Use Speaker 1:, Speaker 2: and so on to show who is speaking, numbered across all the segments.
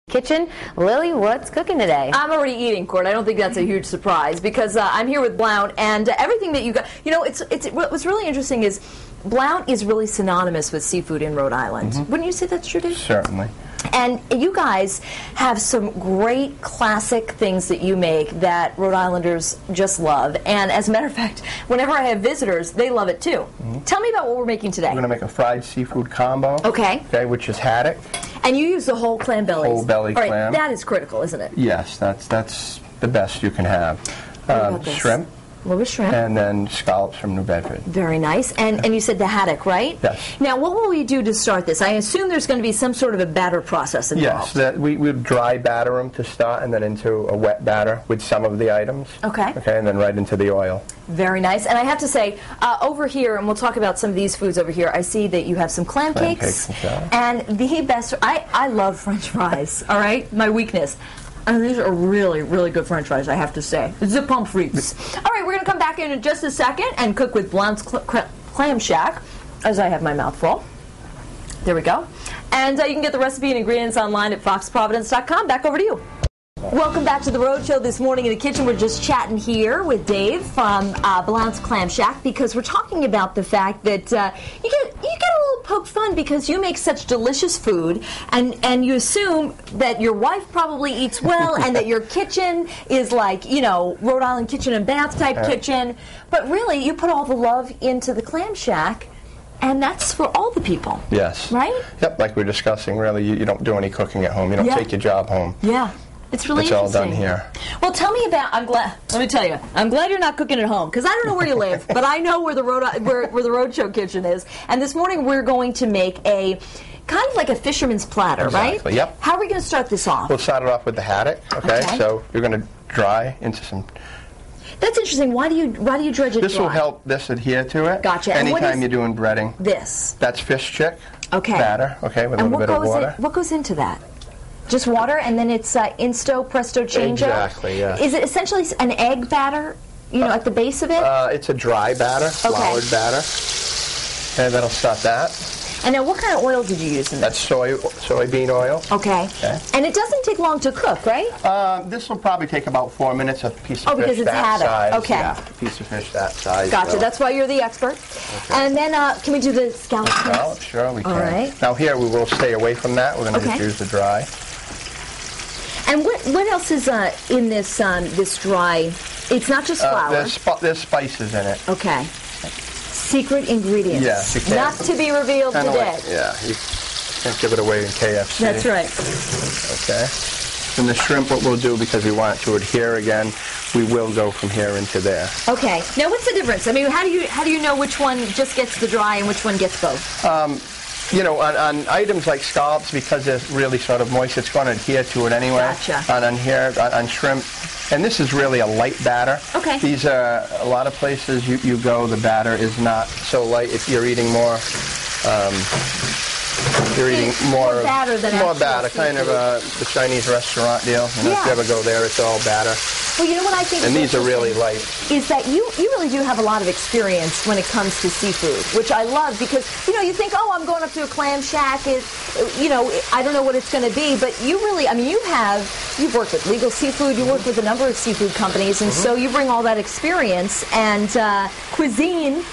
Speaker 1: Kitchen. Lily, what's cooking today?
Speaker 2: I'm already eating, Court. I don't think that's a huge surprise because I'm here with Blount, and everything that you got. You know, what's really interesting is Blount is really synonymous with seafood in Rhode Island. Wouldn't you say that's true, Dave?
Speaker 3: Certainly.
Speaker 2: And you guys have some great classic things that you make that Rhode Islanders just love. And as a matter of fact, whenever I have visitors, they love it too. Tell me about what we're making today.
Speaker 3: We're going to make a fried seafood combo.
Speaker 2: Okay.
Speaker 3: Okay, which is haddock.
Speaker 2: And you use the whole clam bellies.
Speaker 3: Whole belly
Speaker 2: All right,
Speaker 3: clam.
Speaker 2: that is critical, isn't it?
Speaker 3: Yes, that's the best you can have.
Speaker 2: What about this?
Speaker 3: Shrimp.
Speaker 2: A little bit of shrimp.
Speaker 3: And then scallops from New Bedford.
Speaker 2: Very nice. And you said the haddock, right?
Speaker 3: Yes.
Speaker 2: Now, what will we do to start this? I assume there's going to be some sort of a batter process involved.
Speaker 3: Yes, we would dry batter them to start, and then into a wet batter with some of the items.
Speaker 2: Okay.
Speaker 3: Okay, and then right into the oil.
Speaker 2: Very nice. And I have to say, over here, and we'll talk about some of these foods over here, I see that you have some clam cakes. And the best, I love French fries, all right? My weakness. And these are really, really good French fries, I have to say. The pommes frites. All right, we're going to come back in just a second and cook with Blount's Clam Shack, as I have my mouth full. There we go. And you can get the recipe and ingredients online at foxprovidence.com. Back over to you. Welcome back to the Road Show. This morning in the kitchen, we're just chatting here with Dave from Blount's Clam Shack, because we're talking about the fact that you get a little poked fun because you make such delicious food, and you assume that your wife probably eats well and that your kitchen is like, you know, Rhode Island kitchen and bath type kitchen, but really you put all the love into the Clam Shack. And that's for all the people.
Speaker 3: Yes.
Speaker 2: Right?
Speaker 3: Yep, like we're discussing, really, you don't do any cooking at home. You don't take your job home.
Speaker 2: Yeah. It's really
Speaker 3: interesting.
Speaker 2: It's all
Speaker 3: done here.
Speaker 2: Well, tell me about. Let me tell you. I'm glad you're not cooking at home, because I don't know where you live, but I know where the Road Show kitchen is. And this morning we're going to make a kind of like a fisherman's platter, right?
Speaker 3: Yep.
Speaker 2: How are we going to start this off?
Speaker 3: We'll start it off with the haddock. Okay. So you're going to dry into some.
Speaker 2: That's interesting. Why do you dredge it?
Speaker 3: This will help this adhere to it.
Speaker 2: Gotcha.
Speaker 3: Anytime you're doing breading.
Speaker 2: This.
Speaker 3: That's fish chick.
Speaker 2: Okay.
Speaker 3: Batter. Okay, with a little bit of water.
Speaker 2: What goes into that? Just water, and then it's insto, presto, changeo?
Speaker 3: Exactly, yeah.
Speaker 2: Is it essentially an egg batter, you know, at the base of it?
Speaker 3: It's a dry batter, floured batter. And that'll start that.
Speaker 2: And now, what kind of oil did you use in this?
Speaker 3: That's soybean oil.
Speaker 2: Okay. And it doesn't take long to cook, right?
Speaker 3: This will probably take about 4 minutes. A piece of fish
Speaker 2: because it's
Speaker 3: that size.
Speaker 2: Okay.
Speaker 3: Yeah, a piece of fish that size.
Speaker 2: Gotcha.
Speaker 3: So.
Speaker 2: That's why you're the expert. Okay. And then, can we do the scallops?
Speaker 3: Scallops, sure, we can.
Speaker 2: All right.
Speaker 3: Now here, we will stay away from that. We're going to just use the dry.
Speaker 2: And what else is in this this dry? It's not just flour.
Speaker 3: There's spices in it.
Speaker 2: Okay. Secret ingredients.
Speaker 3: Yes, you can.
Speaker 2: Not to be revealed today.
Speaker 3: You can't give it away in KFC.
Speaker 2: That's right.
Speaker 3: Okay. And the shrimp, what we'll do, because we want it to adhere again, we will go from here into there.
Speaker 2: Okay. Now, what's the difference? I mean, how do you know which one just gets the dry and which one gets both?
Speaker 3: You know, on items like scallops, because they're really sort of moist, it's going to adhere to it anyway.
Speaker 2: Gotcha.
Speaker 3: On shrimp, and this is really a light batter.
Speaker 2: Okay.
Speaker 3: These are, a lot of places you go, the batter is not so light. If you're eating more, more
Speaker 2: batter than
Speaker 3: more batter, kind of the Chinese restaurant deal. You know, if you ever go there, it's all batter.
Speaker 2: Well, you know what I think,
Speaker 3: and these are really light,
Speaker 2: is that you really do have a lot of experience when it comes to seafood, which I love, because, you know, you think, oh, I'm going up to a clam shack, you know, I don't know what it's going to be, but you really, I mean, you've worked with Legal Seafood, you worked with a number of seafood companies, and so you bring all that experience and cuisine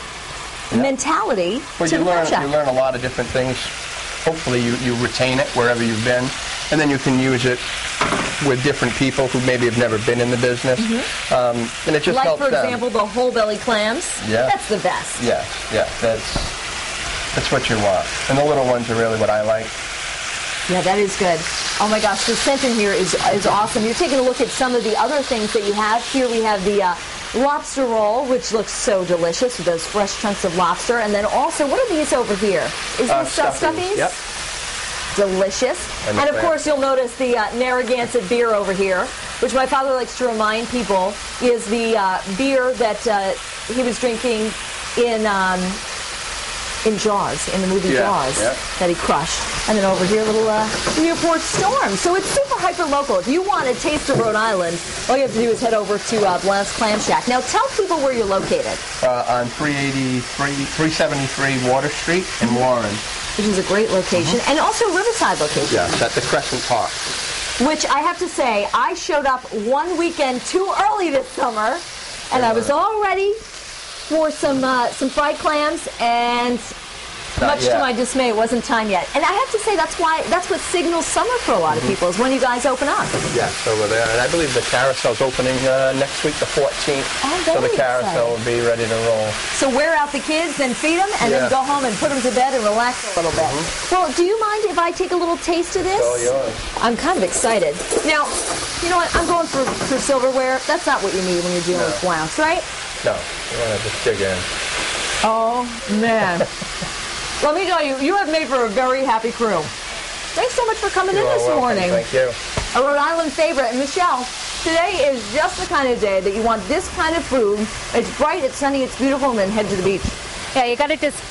Speaker 2: mentality
Speaker 3: to
Speaker 2: the clam shack.
Speaker 3: You learn a lot of different things. Hopefully you retain it wherever you've been, and then you can use it with different people who maybe have never been in the business, and it just helps them.
Speaker 2: Like, for example, the whole belly clams.
Speaker 3: Yeah,
Speaker 2: that's the best.
Speaker 3: Yeah, that's what you want, and the little ones are really what I like.
Speaker 2: Yeah, that is good. Oh my gosh, the scent in here is awesome. You're taking a look at some of the other things that you have. Here we have the lobster roll, which looks so delicious with those fresh chunks of lobster. And then also, what are these over here? Is this stuffies?
Speaker 3: Yep.
Speaker 2: Delicious. And of course, you'll notice the Narragansett beer over here, which my father likes to remind people is the beer that he was drinking in Jaws, in the movie Jaws, that he crushed. And then over here, a little Newport Storm. So it's super hyper-local. If you want a taste of Rhode Island, all you have to do is head over to Blount's Clam Shack. Now, tell people where you're located.
Speaker 3: On 373 Water Street in Warren.
Speaker 2: Which is a great location. And also Riverside location.
Speaker 3: Yes, at the Crescent Park.
Speaker 2: which I have to say, I showed up one weekend too early this summer, and I was all ready for some fried clams, and much to my dismay, it wasn't time yet. And I have to say, that's what signals summer for a lot of people, is when you guys open up.
Speaker 3: Yes, over there. And I believe the carousel's opening next week, the 14th.
Speaker 2: Oh,
Speaker 3: so the
Speaker 2: very
Speaker 3: carousel will be ready to roll.
Speaker 2: So wear out the kids, then feed them, and then go home and put them to bed and relax a little bit. Well, do you mind if I take a little taste of this?
Speaker 3: All yours.
Speaker 2: I'm kind of excited. Now, you know what? I'm going for silverware. That's not what you need when you're dealing with Blounts, right?
Speaker 3: No, you want to just dig in.
Speaker 2: Oh, man. Let me tell you, you have made for a very happy crew. Thanks so much for coming in this morning.
Speaker 3: Thank you.
Speaker 2: A Rhode Island favorite. And Michelle, today is just the kind of day that you want this kind of food. It's bright, it's sunny, it's beautiful, and then head to the beach.
Speaker 1: Yeah, you got to just